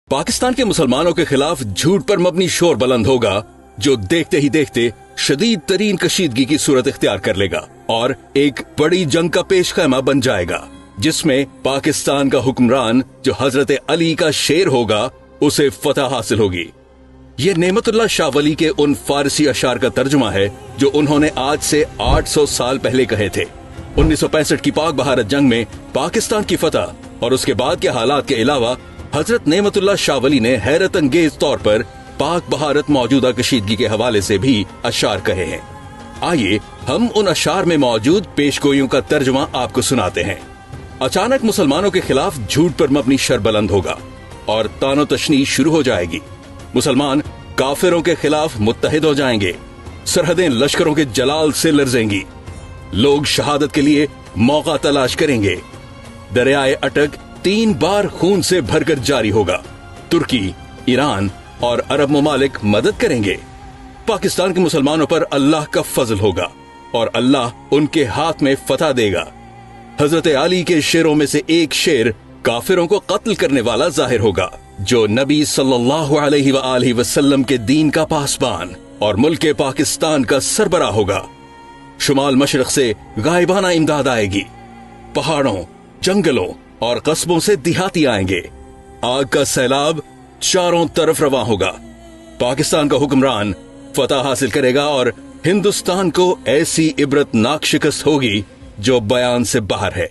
पाकिस्तान के मुसलमानों के खिलाफ झूठ पर मबनी शोर बुलंद होगा जो देखते ही देखते शदीद तरीन कशीदगी की सूरत इख्तियार कर लेगा और एक बड़ी जंग का पेशखैमा बन जाएगा, जिसमें पाकिस्तान का हुक्मरान जो हजरत अली का शेर होगा उसे फतह हासिल होगी। ये नेमतुल्लाह शाह वली के उन फारसी अशार का तर्जुमा है जो उन्होंने आज से 800 साल पहले कहे थे। 1965 की पाक भारत जंग में पाकिस्तान की फतह और उसके बाद के हालात के अलावा हजरत नेमतुल्लाह शाह वली ने हैरत अंगेज तौर पर पाक भारत मौजूदा कशीदगी के हवाले से भी अशार कहे हैं। आइए हम उन अशार में मौजूद पेशगोइयों का तर्जुमा आपको सुनाते हैं। अचानक मुसलमानों के खिलाफ झूठ पर मबनी शर बुलंद होगा और तानो तशनी शुरू हो जाएगी। मुसलमान काफिरों के खिलाफ मुत्तहिद हो जाएंगे। सरहदें लश्करों के जलाल से लरजेंगी। लोग शहादत के लिए मौका तलाश करेंगे। दरियाए अटक 3 बार खून से भरकर जारी होगा। तुर्की, ईरान और अरब ममालिक मदद करेंगे। पाकिस्तान के मुसलमानों पर अल्लाह का फजल होगा और अल्लाह उनके हाथ में फतह देगा। हजरत अली के शेरों में से एक शेर काफिरों को कत्ल करने वाला जाहिर होगा, जो नबी सल्लल्लाहु अलैहि वसल्लम के दीन का पासबान और मुल्क पाकिस्तान का सरबराह होगा। शुमाल मशरक से गायबाना इमदाद आएगी। पहाड़ों, जंगलों और कस्बों से देहाती आएंगे। आग का सैलाब चारों तरफ रवां होगा। पाकिस्तान का हुक्मरान फतह हासिल करेगा और हिंदुस्तान को ऐसी इबरतनाक शिकस्त होगी जो बयान से बाहर है।